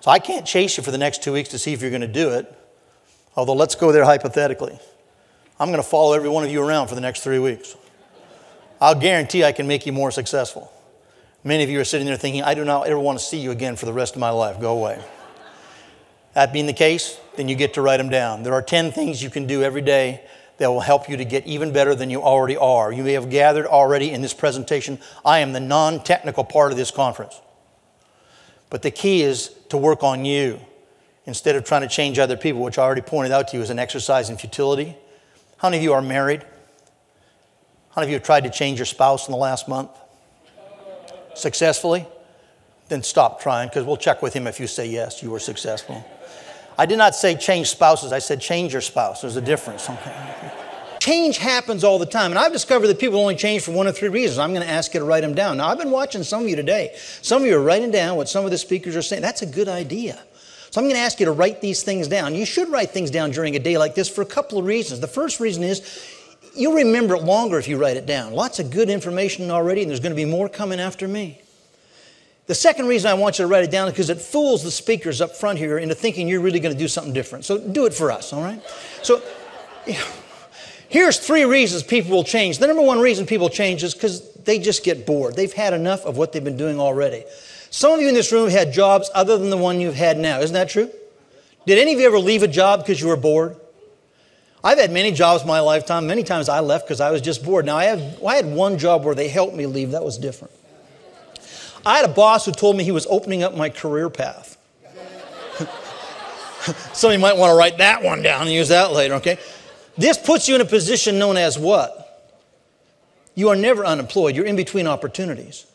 So I can't chase you for the next 2 weeks to see if you're going to do it. Although let's go there hypothetically. I'm going to follow every one of you around for the next 3 weeks. I'll guarantee I can make you more successful. Many of you are sitting there thinking, I do not ever want to see you again for the rest of my life. Go away. That being the case, then you get to write them down. There are 10 things you can do every day that will help you to get even better than you already are. You may have gathered already in this presentation. I am the non-technical part of this conference. But the key is to work on you instead of trying to change other people, which I already pointed out to you as an exercise in futility. How many of you are married? How many of you have tried to change your spouse in the last month? Successfully? Then stop trying, because we'll check with him if you say yes, you were successful. I did not say change spouses. I said change your spouse. There's a difference. Okay. Change happens all the time. And I've discovered that people only change for 1 of 3 reasons. I'm going to ask you to write them down. Now, I've been watching some of you today. Some of you are writing down what some of the speakers are saying. That's a good idea. So I'm going to ask you to write these things down. You should write things down during a day like this for a couple of reasons. The first reason is you'll remember it longer if you write it down. Lots of good information already, and there's going to be more coming after me. The second reason I want you to write it down is because it fools the speakers up front here into thinking you're really going to do something different. So do it for us, all right? So here's 3 reasons people will change. The number 1 reason people change is because they just get bored. They've had enough of what they've been doing already. Some of you in this room had jobs other than the one you've had now. Isn't that true? Did any of you ever leave a job because you were bored? I've had many jobs in my lifetime. Many times I left because I was just bored. Now, I had one job where they helped me leave. That was different. I had a boss who told me he was opening up my career path. Some of you might want to write that one down and use that later, okay? This puts you in a position known as what? You are never unemployed. You're in between opportunities.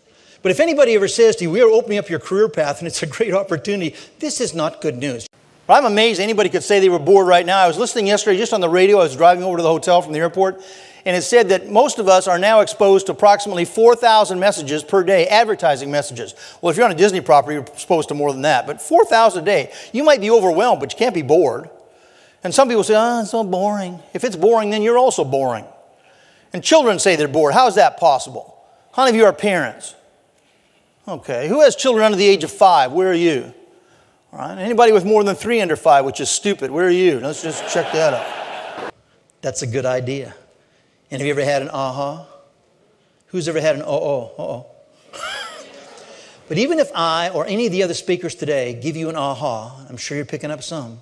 But if anybody ever says to you, we are opening up your career path and it's a great opportunity, this is not good news. But I'm amazed anybody could say they were bored right now. I was listening yesterday just on the radio. I was driving over to the hotel from the airport, and it said that most of us are now exposed to approximately 4,000 messages per day, advertising messages. Well, if you're on a Disney property, you're exposed to more than that. But 4,000 a day, you might be overwhelmed, but you can't be bored. And some people say, oh, it's so boring. If it's boring, then you're also boring. And children say they're bored. How is that possible? How many of you are parents? Okay. Who has children under the age of 5? Where are you? All right. Anybody with more than 3 under 5, which is stupid, where are you? Let's just check that out. That's a good idea. And have you ever had an aha? Who's ever had an uh-oh? But even if I or any of the other speakers today give you an aha, I'm sure you're picking up some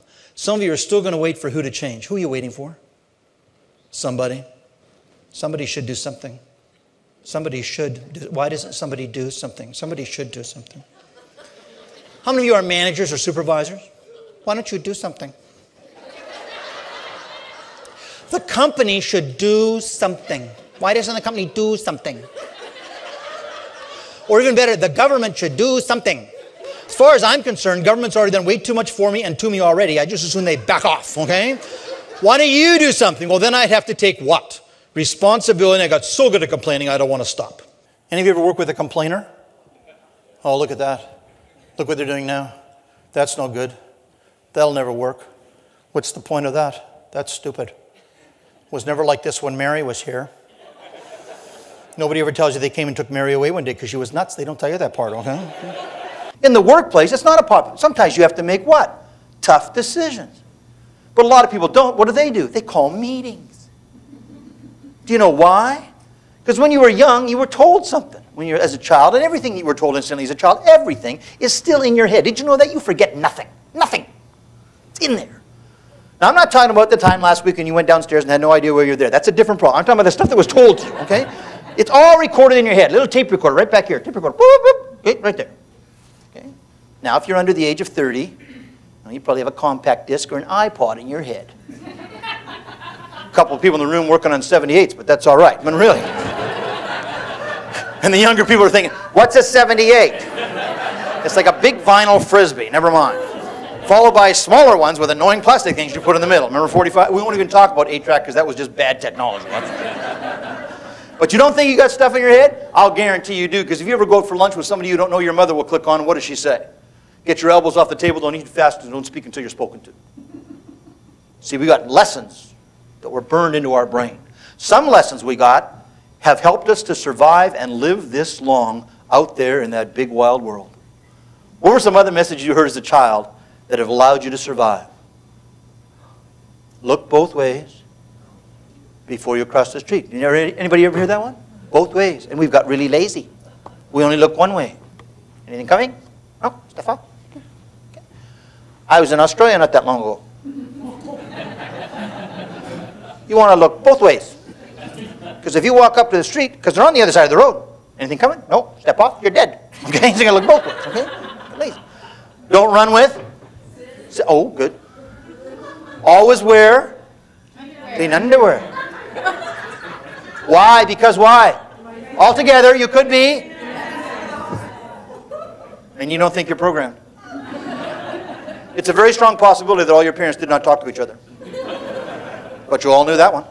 of you are still going to wait for who to change. Who are you waiting for? Somebody. Somebody should do something. Somebody should do. Why doesn't somebody do something? Somebody should do something. How many of you are managers or supervisors? Why don't you do something? The company should do something. Why doesn't the company do something? Or even better, the government should do something. As far as I'm concerned, government's already done way too much for me and to me already. I just assume they back off, okay? Why don't you do something? Well, then I'd have to take what? Responsibility. I got so good at complaining, I don't want to stop. Any of you ever work with a complainer? Oh, look at that. Look what they're doing now. That's no good. That'll never work. What's the point of that? That's stupid. It was never like this when Mary was here. Nobody ever tells you they came and took Mary away one day because she was nuts. They don't tell you that part, okay? In the workplace, it's not a problem. Sometimes you have to make what? Tough decisions. But a lot of people don't. What do? They call meetings. Do you know why? Because when you were young, you were told something. When you're as a child, and everything that you were told instantly as a child, everything is still in your head. Did you know that? You forget nothing. Nothing. It's in there. Now, I'm not talking about the time last week when you went downstairs and had no idea where you're there. That's a different problem. I'm talking about the stuff that was told to you, okay? It's all recorded in your head. Little tape recorder right back here. Tape recorder. Boop, boop. Okay, right there. Okay? Now, if you're under the age of 30, well, you probably have a compact disc or an iPod in your head. A couple of people in the room working on 78s, but that's all right. I mean, really. And the younger people are thinking, what's a 78? It's like a big vinyl frisbee. Never mind. Followed by smaller ones with annoying plastic things you put in the middle. Remember 45? We won't even talk about 8-track because that was just bad technology. But you don't think you got stuff in your head? I'll guarantee you do, because if you ever go out for lunch with somebody you don't know, your mother will click on, what does she say? Get your elbows off the table, don't eat fast, and don't speak until you're spoken to. See, we got lessons that were burned into our brain. Some lessons we got have helped us to survive and live this long out there in that big wild world. What were some other messages you heard as a child that have allowed you to survive? Look both ways before you cross the street. Anybody ever hear that one? Both ways. And we've got really lazy. We only look one way. Anything coming? No? Step up? Okay. I was in Australia not that long ago. You want to look both ways. Because if you walk up to the street, because they're on the other side of the road, anything coming? No. Step off, you're dead. Okay? So you got to look both ways. Okay? Lazy. Don't run with? Oh, good. Always wear clean underwear. Why? Because why? Altogether, you could be. And you don't think you're programmed. It's a very strong possibility that all your parents did not talk to each other. But you all knew that one.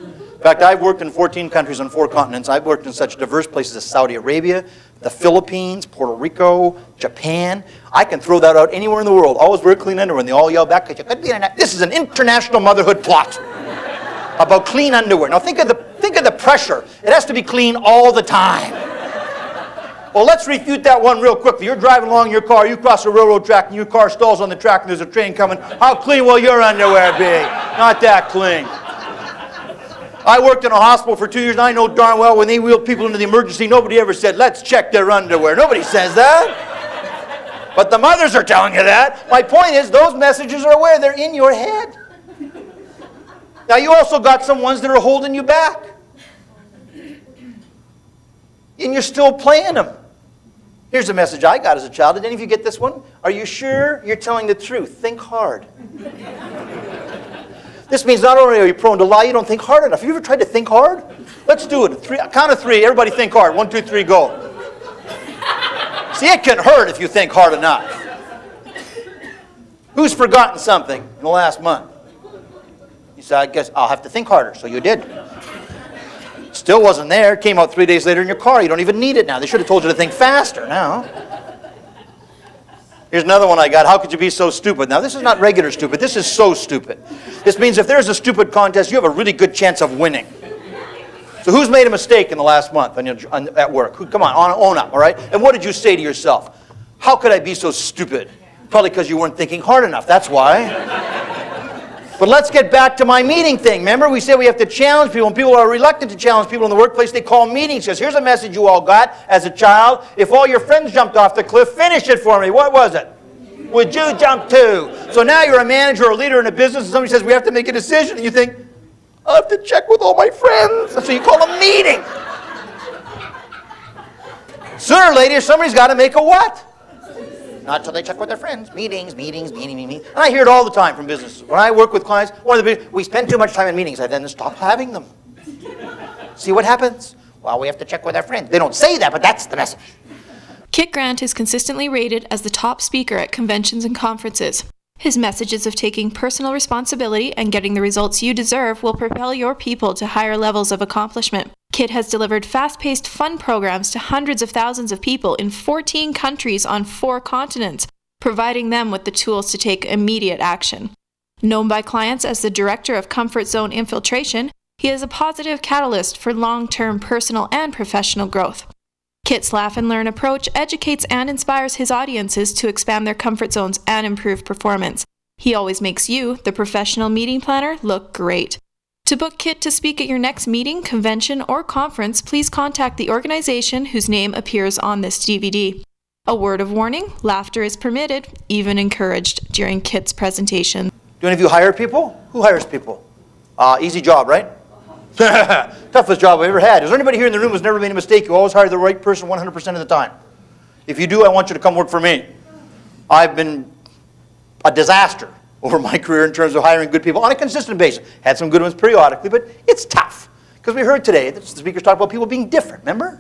In fact, I've worked in 14 countries on 4 continents. I've worked in such diverse places as Saudi Arabia, the Philippines, Puerto Rico, Japan. I can throw that out anywhere in the world. Always wear clean underwear. And they all yell back, because you could be in this is an international motherhood plot about clean underwear. Now think of the pressure. It has to be clean all the time. Well, let's refute that one real quickly. You're driving along in your car, you cross a railroad track, and your car stalls on the track, and there's a train coming. How clean will your underwear be? Not that clean. I worked in a hospital for 2 years, and I know darn well when they wheeled people into the emergency, nobody ever said, let's check their underwear. Nobody says that. But the mothers are telling you that. My point is, those messages are where? They're in your head. Now, you also got some ones that are holding you back. And you're still playing them. Here's a message I got as a child. Did any of you get this one? Are you sure you're telling the truth? Think hard. This means not only are you prone to lie, you don't think hard enough. Have you ever tried to think hard? Let's do it. Count of 3. Everybody think hard. 1, 2, 3, go. See, it can hurt if you think hard enough. Who's forgotten something in the last month? You said, I guess I'll have to think harder. So you did. Still wasn't there. It came out 3 days later in your car. You don't even need it now. They should have told you to think faster now. Here's another one I got. How could you be so stupid? Now, this is not regular stupid. This is so stupid. This means if there's a stupid contest, you have a really good chance of winning. So who's made a mistake in the last month at work? Come on, own up, all right? And what did you say to yourself? How could I be so stupid? Probably because you weren't thinking hard enough. That's why. But let's get back to my meeting thing. Remember, we said we have to challenge people. When people are reluctant to challenge people in the workplace, they call meetings. Because here's a message you all got as a child. If all your friends jumped off the cliff, finish it for me. What was it? Would you jump too? So now you're a manager or a leader in a business, and somebody says, we have to make a decision. And you think, I'll have to check with all my friends. And so you call a meeting. Sooner or later, somebody's got to make a what? Not until they check with their friends. Meetings. And I hear it all the time from businesses. When I work with clients, we spend too much time in meetings. I then stop having them. See what happens? Well, we have to check with our friends. They don't say that, but that's the message. Kit Grant is consistently rated as the top speaker at conventions and conferences. His messages of taking personal responsibility and getting the results you deserve will propel your people to higher levels of accomplishment. Kit has delivered fast-paced fun programs to hundreds of thousands of people in 14 countries on 4 continents, providing them with the tools to take immediate action. Known by clients as the Director of Comfort Zone Infiltration, he is a positive catalyst for long-term personal and professional growth. Kit's Laugh and Learn approach educates and inspires his audiences to expand their comfort zones and improve performance. He always makes you, the professional meeting planner, look great. To book Kit to speak at your next meeting, convention, or conference, please contact the organization whose name appears on this DVD. A word of warning, laughter is permitted, even encouraged, during Kit's presentation. Do any of you hire people? Who hires people? Easy job, right? Toughest job I've ever had. Is there anybody here in the room who's never made a mistake? You always hire the right person 100% of the time. If you do, I want you to come work for me. I've been a disaster over my career in terms of hiring good people on a consistent basis. Had some good ones periodically, but it's tough. Because we heard today that the speakers talked about people being different, remember?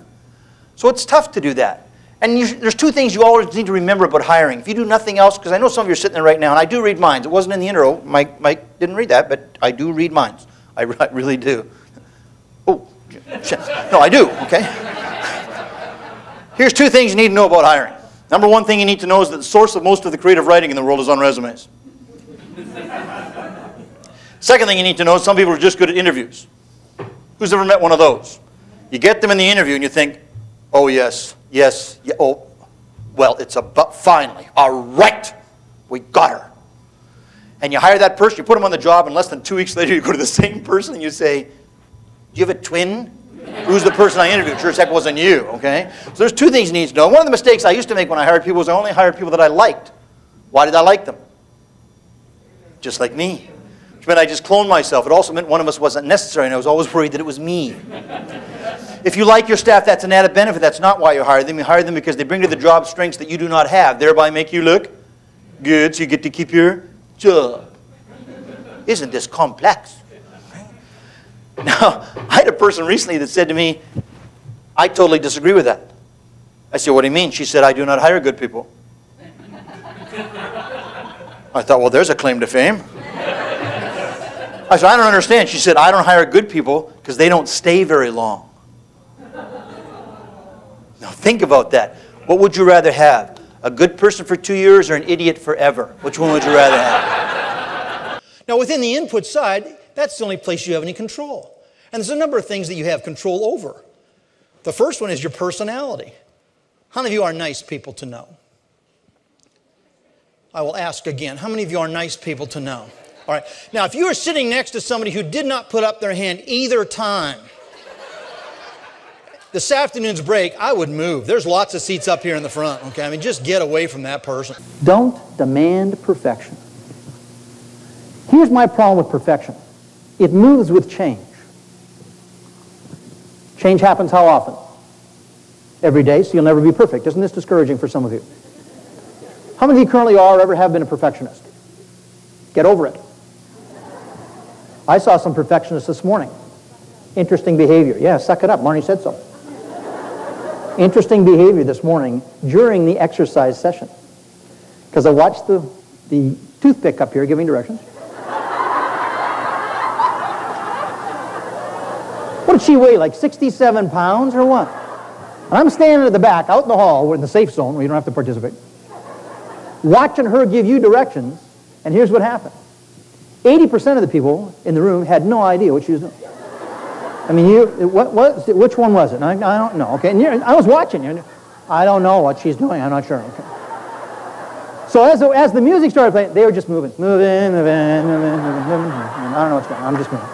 So it's tough to do that. And there's 2 things you always need to remember about hiring. If you do nothing else, because I know some of you are sitting there right now, and I do read minds. It wasn't in the intro. Mike didn't read that, but I do read minds. I really do. Oh, shit. No, I do, okay? Here's 2 things you need to know about hiring. Number 1 thing you need to know is that the source of most of the creative writing in the world is on resumes. Second thing you need to know is some people are just good at interviews. Who's ever met one of those? You get them in the interview and you think, oh, yes, oh, Well, it's about, finally, all right, we got her. And you hire that person, you put them on the job, and less than 2 weeks later you go to the same person and you say, do you have a twin? Who's the person I interviewed? Sure as heck wasn't you, okay? So there's two things you need to know. One of the mistakes I used to make when I hired people was I only hired people that I liked. Why did I like them? Just like me. Which meant I just cloned myself. It also meant one of us wasn't necessary, and I was always worried that it was me. If you like your staff, that's an added benefit. That's not why you hire them. You hire them because they bring to the job strengths that you do not have, thereby make you look good, so you get to keep your job. Isn't this complex? Now, I had a person recently that said to me, I totally disagree with that. I said, what do you mean? She said, I do not hire good people. I thought, well, there's a claim to fame. I said, I don't understand. She said, I don't hire good people because they don't stay very long. Now, think about that. What would you rather have? A good person for 2 years or an idiot forever? Which one would you rather have? Now, within the input side, that's the only place you have any control. And there's a number of things that you have control over. The first one is your personality. How many of you are nice people to know? I will ask again. How many of you are nice people to know? All right. Now, if you are sitting next to somebody who did not put up their hand either time, this afternoon's break, I would move. There's lots of seats up here in the front, okay? I mean, just get away from that person. Don't demand perfection. Here's my problem with perfection. It moves with change. Change happens how often? Every day, so you'll never be perfect. Isn't this discouraging for some of you? How many of you currently are or ever have been a perfectionist? Get over it. I saw some perfectionists this morning. Interesting behavior. Yeah, suck it up. Marnie said so. Interesting behavior this morning during the exercise session. Because I watched the toothpick up here giving directions. What did she weigh, like 67 pounds or what? And I'm standing at the back, out in the hall, we're in the safe zone where you don't have to participate, watching her give you directions, and here's what happened. 80% of the people in the room had no idea what she was doing. I mean, which one was it? I don't know, okay? And I was watching you. I don't know what she's doing, I'm not sure, okay? So as the music started playing, they were just moving. I don't know what's going on, I'm just moving.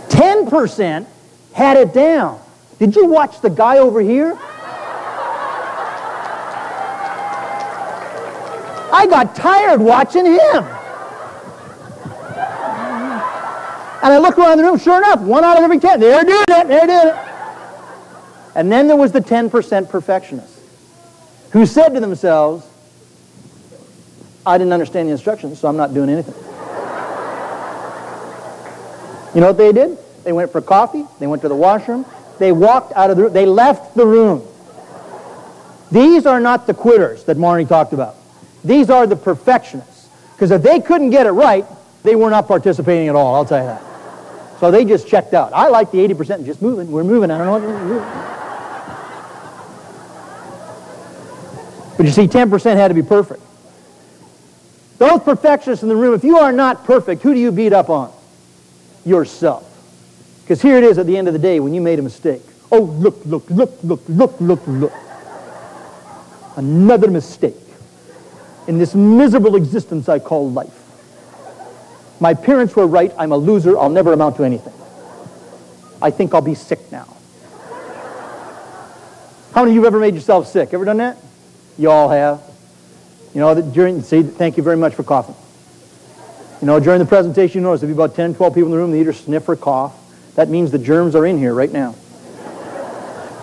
10% had it down. Did you watch the guy over here? I got tired watching him. And I looked around the room, sure enough, 1 out of every 10. They're doing it, they're doing it. And then there was the 10% perfectionists who said to themselves, I didn't understand the instructions, so I'm not doing anything. You know what they did? They went for coffee, they went to the washroom, they walked out of the room, they left the room. These are not the quitters that Marnie talked about. These are the perfectionists. Because if they couldn't get it right, they were not participating at all, I'll tell you that. So they just checked out. I like the 80% just moving. We're moving. I don't know what we're moving. But you see, 10% had to be perfect. Those perfectionists in the room, if you are not perfect, who do you beat up on? Yourself. Because here it is at the end of the day when you made a mistake. Oh, look, look, look, look, look, look, look. Another mistake in this miserable existence I call life. My parents were right. I'm a loser. I'll never amount to anything. I think I'll be sick now. How many of you have ever made yourself sick? Ever done that? You all have. You know, thank you very much for coughing. You know, during the presentation, you notice there'll be about 10, 12 people in the room that either sniff or cough. That means the germs are in here right now.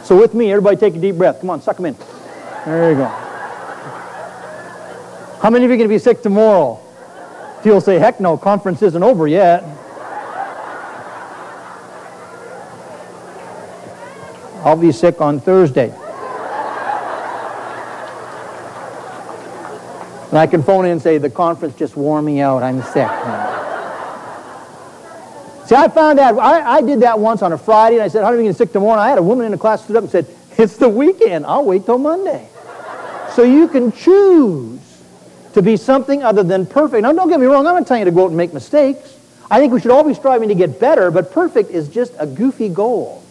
So with me, everybody take a deep breath. Come on, suck them in. There you go. How many of you are going to be sick tomorrow? You'll say, heck no, conference isn't over yet. I'll be sick on Thursday. And I can phone in and say, the conference just wore me out, I'm sick. See, I found that, I did that once on a Friday, and I said, how are you going to get sick tomorrow? And I had a woman in the class stood up and said, it's the weekend, I'll wait till Monday. So you can choose to be something other than perfect. Now, don't get me wrong, I'm not telling you to go out and make mistakes. I think we should all be striving to get better, but perfect is just a goofy goal.